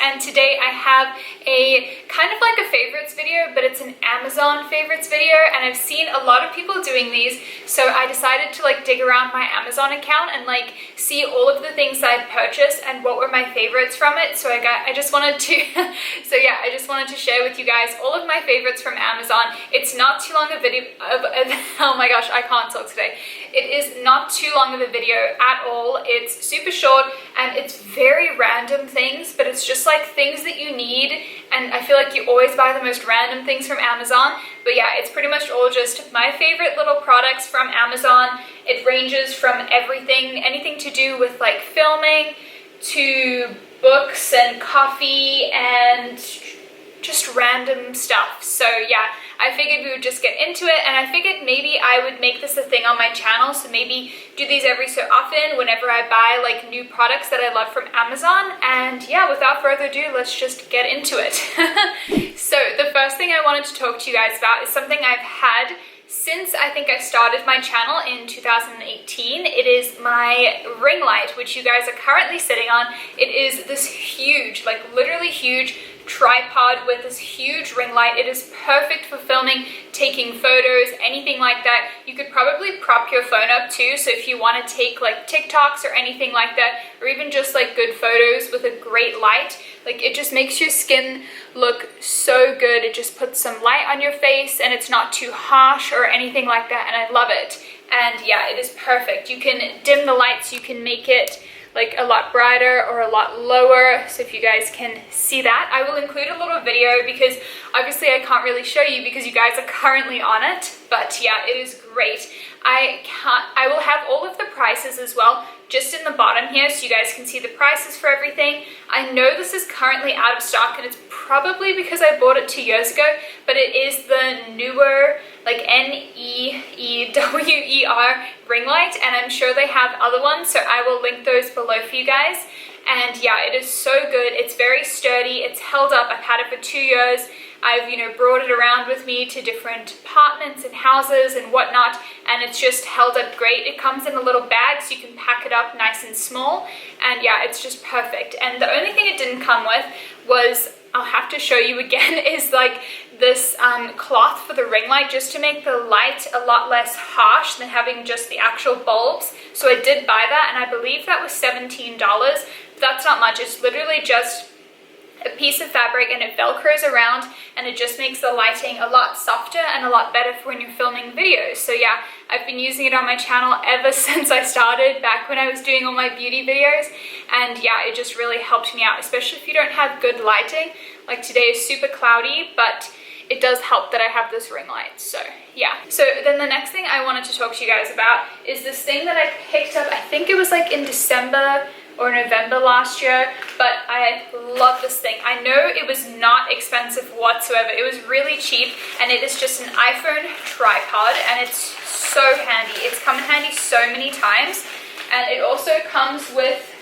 and today I have a kind of like a favorites video, but it's an Amazon favorites video, and I've seen a lot of people doing these, so I decided to like dig around my Amazon account and like see all of the things that I've purchased and what were my favorites from it. So I just wanted to I just wanted to share with you guys all of my favorites from Amazon. It's not too long a video oh my gosh, I can't talk today. It is not too long of a video at all. It's super short and it's very random things, but it's just like things that you need, and I feel like you always buy the most random things from Amazon. But yeah, it's pretty much all just my favorite little products from Amazon. It ranges from anything to do with like filming to books and coffee and just random stuff. So yeah, I figured we would just get into it, and I figured maybe I would make this a thing on my channel, so maybe do these every so often whenever I buy like new products that I love from Amazon. And yeah, without further ado, let's just get into it. So the first thing I wanted to talk to you guys about is something I've had since I think I started my channel in 2018. It is my ring light, which you guys are currently sitting on. It is this huge, like literally huge tripod with this huge ring light. It is perfect for filming, taking photos, anything like that. You could probably prop your phone up too, so if you want to take like TikToks or anything like that, or even just like good photos with a great light, like it just makes your skin look so good. It just puts some light on your face and it's not too harsh or anything like that, and I love it. And yeah, it is perfect. You can dim the lights, you can make it like a lot brighter or a lot lower, so if you guys can see that. I will include a little video because obviously I can't really show you because you guys are currently on it, but yeah, it is great. I will have all of the prices as well just in the bottom here so you guys can see the prices for everything. I know this is currently out of stock, and it's probably because I bought it 2 years ago, but it is the newer like NEEWER ring light, and I'm sure they have other ones, so I will link those below for you guys. And yeah, it is so good. It's very sturdy. It's held up. I've had it for 2 years. I've, brought it around with me to different apartments and houses and whatnot, and it's just held up great. It comes in a little bag so you can pack it up nice and small, and yeah, it's just perfect. And the only thing it didn't come with was, I'll have to show you again, is like this cloth for the ring light, just to make the light a lot less harsh than having just the actual bulbs. So I did buy that, and I believe that was $17. That's not much. It's literally just a piece of fabric, and it velcros around, and it just makes the lighting a lot softer and a lot better for when you're filming videos. So yeah, I've been using it on my channel ever since I started, back when I was doing all my beauty videos, and yeah, it just really helped me out, especially if you don't have good lighting. Like today is super cloudy, but it does help that I have this ring light. So yeah. So then the next thing I wanted to talk to you guys about is this thing that I picked up, I think it was like in December or November last year, but I love this thing. I know it was not expensive whatsoever. It was really cheap, and it is just an iPhone tripod, and it's so handy. It's come in handy so many times, and it also comes with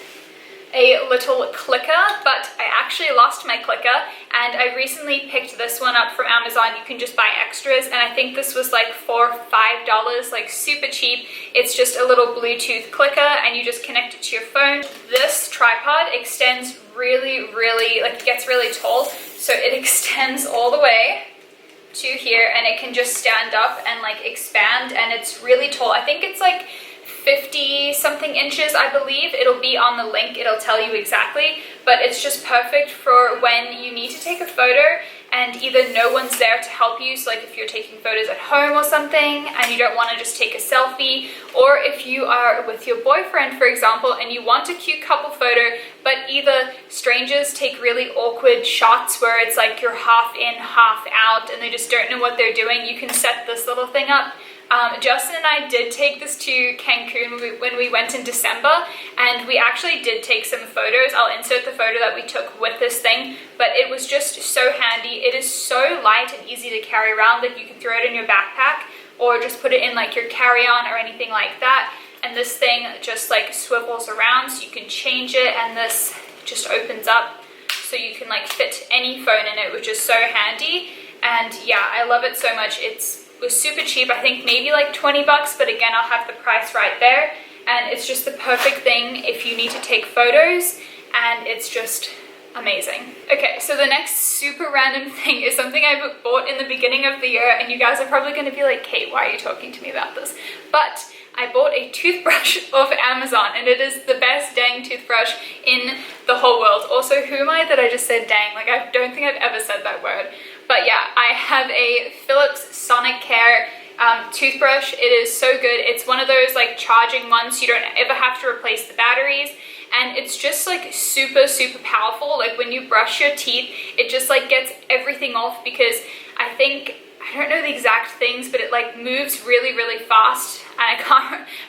a little clicker, but I actually lost my clicker, and I recently picked this one up from Amazon. You can just buy extras, and I think this was like $4 or $5, like super cheap. It's just a little Bluetooth clicker, and you just connect it to your phone. This tripod extends really, like it gets really tall, so it extends all the way to here, and it can just stand up and like expand, and it's really tall. I think it's like 50 something inches, I believe. It'll be on the link, it'll tell you exactly, but it's just perfect for when you need to take a photo and either no one's there to help you, so like if you're taking photos at home or something and you don't want to just take a selfie, or if you are with your boyfriend, for example, and you want a cute couple photo, but either strangers take really awkward shots where it's like you're half in, half out, and they just don't know what they're doing, you can set this little thing up. Justin and I did take this to Cancun when we went in December, and we actually did take some photos. I'll insert the photo that we took with this thing, but it was just so handy. It is so light and easy to carry around that you can throw it in your backpack or just put it in like your carry-on or anything like that. And this thing just like swivels around so you can change it, and this just opens up so you can like fit any phone in it, which is so handy. And yeah, I love it so much. It was super cheap, I think maybe like 20 bucks, but again, I'll have the price right there. And it's just the perfect thing if you need to take photos, and it's just amazing. Okay, so the next super random thing is something I bought in the beginning of the year, and you guys are probably going to be like, Kate, why are you talking to me about this? But I bought a toothbrush off Amazon, and it is the best dang toothbrush in the whole world. Also, who am I that I just said dang? Like, I don't think I've ever said that word. But yeah, I have a Philips Sonicare toothbrush. It is so good. It's one of those like charging ones, so you don't ever have to replace the batteries. And it's just like super, super powerful. Like when you brush your teeth, it just like gets everything off, because I don't know the exact things, but it like moves really, really fast. And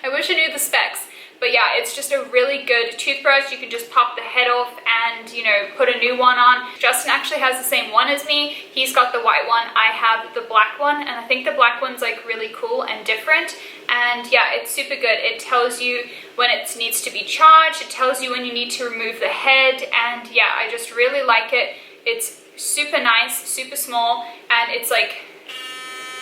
I wish I knew the specs. But yeah, it's just a really good toothbrush. You can just pop the head off and, you know, put a new one on. Justin actually has the same one as me. He's got the white one. I have the black one, and I think the black one's like really cool and different. And yeah, it's super good. It tells you when it needs to be charged. It tells you when you need to remove the head. And yeah, I just really like it. It's super nice, super small, and it's like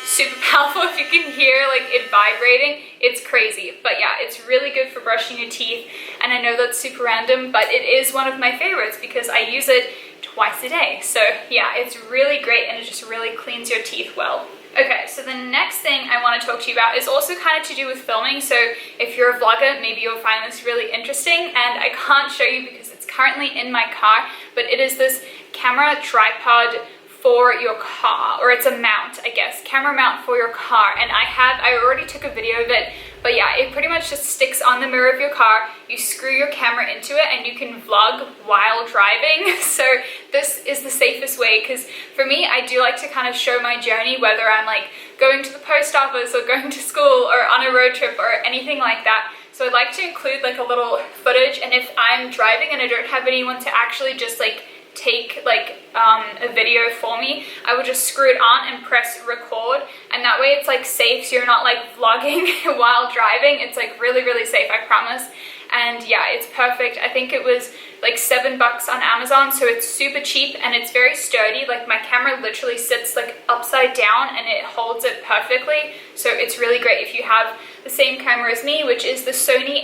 super powerful. If you can hear like it vibrating, it's crazy. But yeah, it's really good for brushing your teeth, and I know that's super random, but it is one of my favorites because I use it twice a day. So yeah, it's really great, and it just really cleans your teeth well. Okay, so the next thing I want to talk to you about is also kind of to do with filming. So if you're a vlogger, maybe you'll find this really interesting, and I can't show you because it's currently in my car, but it is this camera tripod for your car, or it's a mount, I guess, camera mount for your car. And I already took a video of it, but yeah, it pretty much just sticks on the mirror of your car. You screw your camera into it and you can vlog while driving. So this is the safest way, because for me, I do like to kind of show my journey, whether I'm like going to the post office or going to school or on a road trip or anything like that. So I'd like to include like a little footage, and if I'm driving and I don't have anyone to actually just like take like a video for me, I would just screw it on and press record, and that way it's like safe, so you're not like vlogging while driving. It's like really, really safe, I promise. And yeah, it's perfect. I think it was like $7 on Amazon, so it's super cheap and it's very sturdy. Like my camera literally sits like upside down and it holds it perfectly. So it's really great if you have the same camera as me, which is the Sony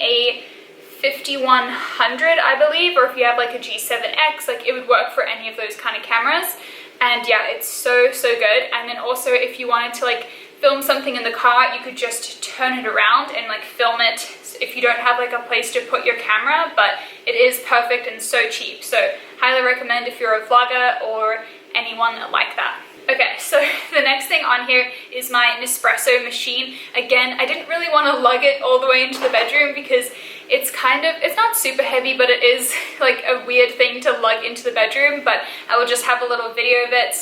A5100, I believe, or if you have like a G7X, like it would work for any of those kind of cameras. And yeah, it's so, so good. And then also if you wanted to like film something in the car, you could just turn it around and like film it if you don't have like a place to put your camera. But it is perfect and so cheap, so highly recommend if you're a vlogger or anyone like that. Okay, so the next thing on here is my Nespresso machine. Again, I didn't really want to lug it all the way into the bedroom because it's not super heavy, but it is like a weird thing to lug into the bedroom. But I will just have a little video of it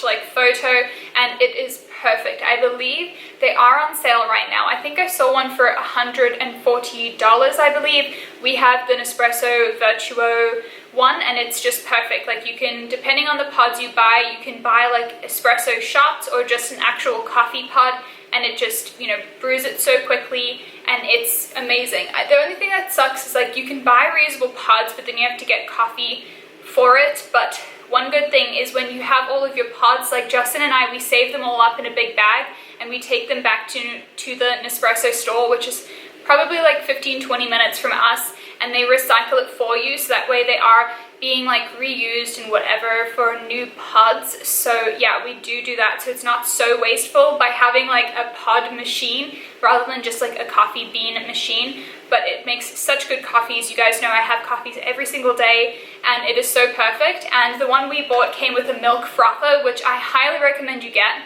/ like photo, and it is perfect. I believe they are on sale right now. I think I saw one for $140, I believe. We have the Nespresso Virtuo one, and it's just perfect. Like you can, depending on the pods you can buy like espresso shots or just an actual coffee pod, and it just, you know, brews it so quickly, and it's amazing. The only thing that sucks is like you can buy reusable pods, but then you have to get coffee for it. But one good thing is when you have all of your pods, like Justin and I, we save them all up in a big bag and we take them back to the Nespresso store, which is probably like 15-20 minutes from us, and they recycle it for you, so that way they are being like reused and whatever for new pods. So yeah, we do that, so it's not so wasteful by having like a pod machine rather than just like a coffee bean machine. But it makes such good coffees. You guys know I have coffees every single day, and it is so perfect. And the one we bought came with a milk frother, which I highly recommend you get,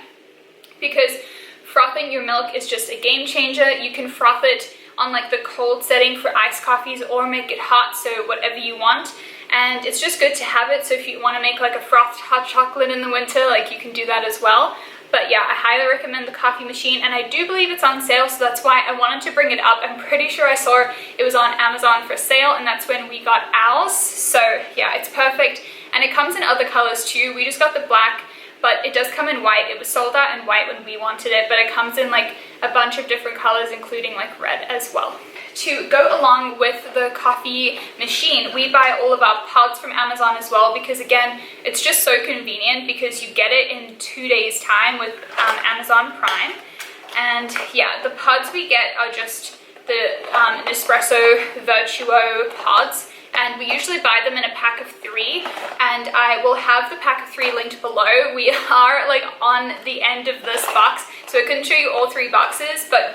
because frothing your milk is just a game changer. You can froth it on like the cold setting for iced coffees or make it hot, so whatever you want. And it's just good to have it, so if you want to make like a frothed hot chocolate in the winter, like you can do that as well. But yeah, I highly recommend the coffee machine, and I do believe it's on sale, so that's why I wanted to bring it up. I'm pretty sure I saw it was on Amazon for sale, and that's when we got ours. So yeah, it's perfect, and it comes in other colors too. We just got the black, but it does come in white. It was sold out in white when we wanted it, but it comes in like a bunch of different colors, including like red as well. To go along with the coffee machine, we buy all of our pods from Amazon as well, because again, it's just so convenient because you get it in 2 days time with Amazon Prime. And yeah, the pods we get are just the Nespresso Virtuo pods, and we usually buy them in a pack of 3, and I will have the pack of 3 linked below. We are like on the end of this box, so I couldn't show you all 3 boxes, but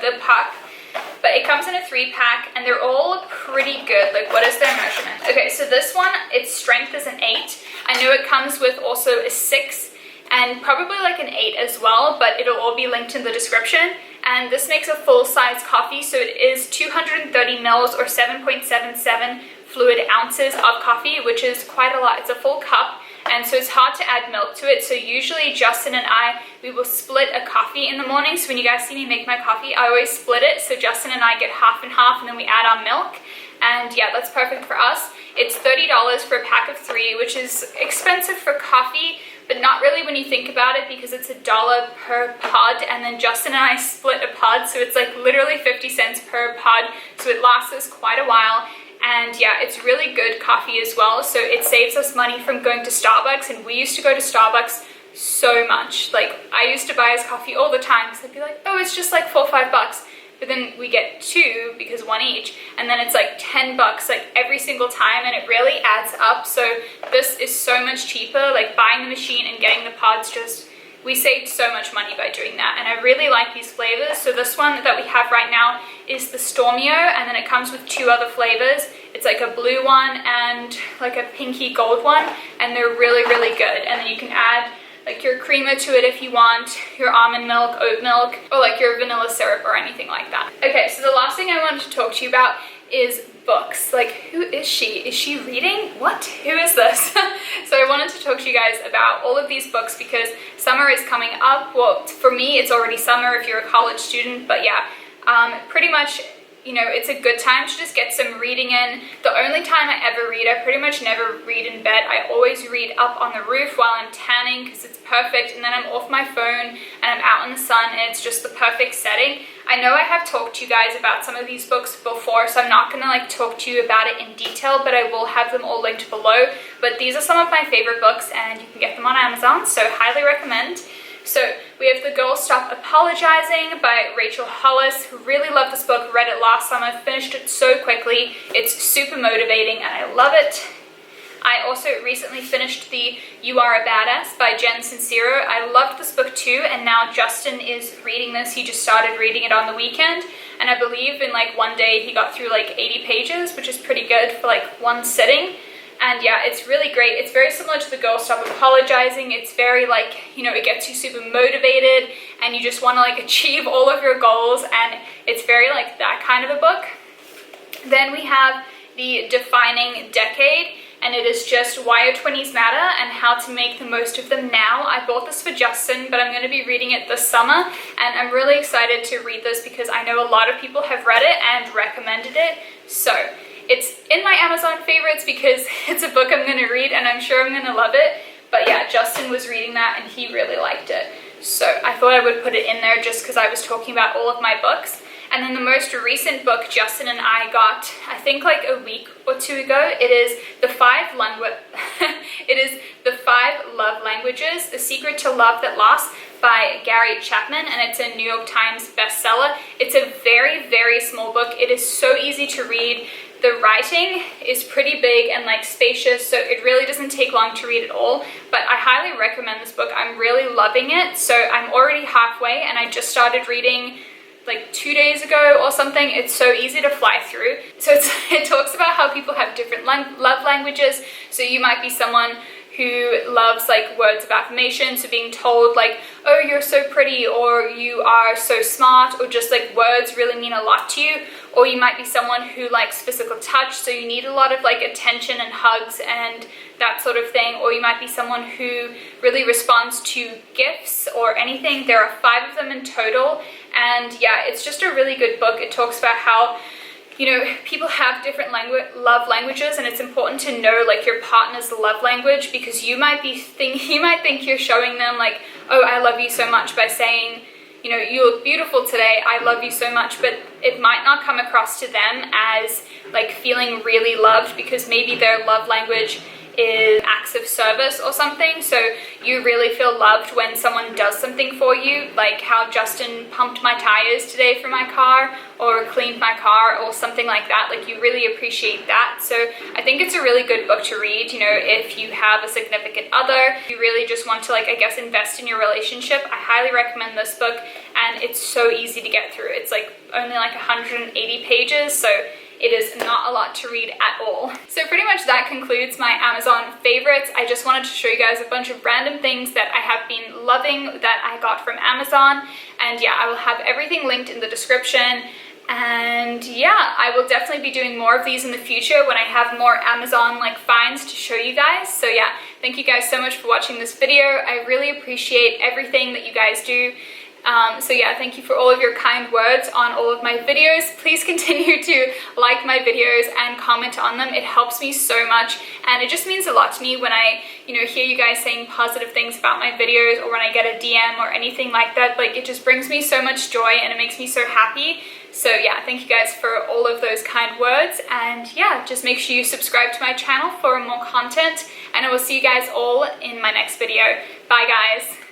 it comes in a 3-pack, and they're all pretty good. Like, what is their measurement? Okay, so this one, its strength is an 8. I know it comes with also a 6 and probably like an 8 as well, but it'll all be linked in the description. And this makes a full-size coffee, so it is 230 mils or 7.77 fluid ounces of coffee, which is quite a lot. It's a full cup, and so it's hard to add milk to it. So usually Justin and I, we will split a coffee in the morning. So when you guys see me make my coffee, I always split it. So Justin and I get half and half, and then we add our milk. And yeah, that's perfect for us. It's $30 for a pack of 3, which is expensive for coffee, but not really when you think about it, because it's $1 per pod, and then Justin and I split a pod, so it's like literally 50 cents per pod, so it lasts us quite a while. And yeah, it's really good coffee as well, so it saves us money from going to Starbucks, and we used to go to Starbucks so much. Like, I used to buy his coffee all the time, because I'd be like, oh, it's just like $4 or $5. But then we get 2 because 1 each, and then it's like $10 like every single time, and it really adds up. So this is so much cheaper. Like, buying the machine and getting the pods, just, we saved so much money by doing that. And I really like these flavors. So this one that we have right now is the Stormio, and then it comes with 2 other flavors. It's like a blue one and like a pinky gold one, and they're really, really good. And then you can add like your creamer to it if you want, your almond milk, oat milk, or like your vanilla syrup or anything like that. Okay, so the last thing I wanted to talk to you about is books. Like, who is she? Is she reading? What? Who is this? So I wanted to talk to you guys about all of these books because summer is coming up. Well, for me, it's already summer if you're a college student, but yeah, pretty much, you know, it's a good time to just get some reading in. The only time I ever read, I pretty much never read in bed. I always read up on the roof while I'm tanning because it's perfect, and then I'm off my phone and I'm out in the sun, and it's just the perfect setting. I know I have talked to you guys about some of these books before, so I'm not going to like talk to you about it in detail, but I will have them all linked below. But these are some of my favorite books, and you can get them on Amazon, so highly recommend. So we have The Girl Stop Apologizing by Rachel Hollis. Really love this book, read it last summer, finished it so quickly. It's super motivating and I love it. I also recently finished the You Are a Baddest by Jen Sincero. I loved this book too, and now Justin is reading this. He just started reading it on the weekend, and I believe in like one day he got through like 80 pages, which is pretty good for like one sitting. And yeah, it's really great. It's very similar to The Girl Stop Apologizing. It's very like, you know, it gets you super motivated and you just want to like achieve all of your goals, and it's very like that kind of a book. Then we have The Defining Decade, and it is just why your 20s matter and how to make the most of them now. I bought this for Justin, but I'm going to be reading it this summer, and I'm really excited to read this because I know a lot of people have read it and recommended it. So it's in my Amazon favorites because it's a book I'm going to read and I'm sure I'm going to love it. But yeah, Justin was reading that and he really liked it. So I thought I would put it in there just because I was talking about all of my books. And then the most recent book Justin and I got, I think like a week or 2 ago, it is The 5 Love Languages, The Secret to Love That Lasts by Gary Chapman, and it's a New York Times bestseller. It's a very, very small book. It is so easy to read. The writing is pretty big and like spacious, so it really doesn't take long to read at all, but I highly recommend this book. I'm really loving it. So I'm already halfway and I just started reading like 2 days ago or something. It's so easy to fly through. So it talks about how people have different love languages. So you might be someone who loves like words of affirmation, so being told like, oh, you're so pretty, or you are so smart, or just like words really mean a lot to you. Or you might be someone who likes physical touch, so you need a lot of like attention and hugs and that sort of thing. Or you might be someone who really responds to gifts or anything. There are 5 of them in total, and yeah, it's just a really good book. It talks about how, you know, people have different love languages, and it's important to know like your partner's love language, because you might think you're showing them like, oh, I love you so much by saying, you know, you look beautiful today, I love you so much, but it might not come across to them as like feeling really loved, because maybe their love language is acts of service or something. So you really feel loved when someone does something for you, like how Justin pumped my tires today for my car or cleaned my car or something like that. Like, you really appreciate that. So I think it's a really good book to read, you know, if you have a significant other, you really just want to, like, I guess, invest in your relationship. I highly recommend this book, and it's so easy to get through. It's like only like 180 pages, so it is not a lot to read at all. So pretty much that concludes my Amazon favorites. I just wanted to show you guys a bunch of random things that I have been loving that I got from Amazon. And yeah, I will have everything linked in the description. And yeah, I will definitely be doing more of these in the future when I have more Amazon like finds to show you guys. So yeah, thank you guys so much for watching this video. I really appreciate everything that you guys do. So yeah, thank you for all of your kind words on all of my videos. Please continue to like my videos and comment on them. It helps me so much, and it just means a lot to me when I, you know, hear you guys saying positive things about my videos, or when I get a DM or anything like that. Like, it just brings me so much joy and it makes me so happy. So yeah, thank you guys for all of those kind words, and yeah, just make sure you subscribe to my channel for more content, and I will see you guys all in my next video. Bye guys.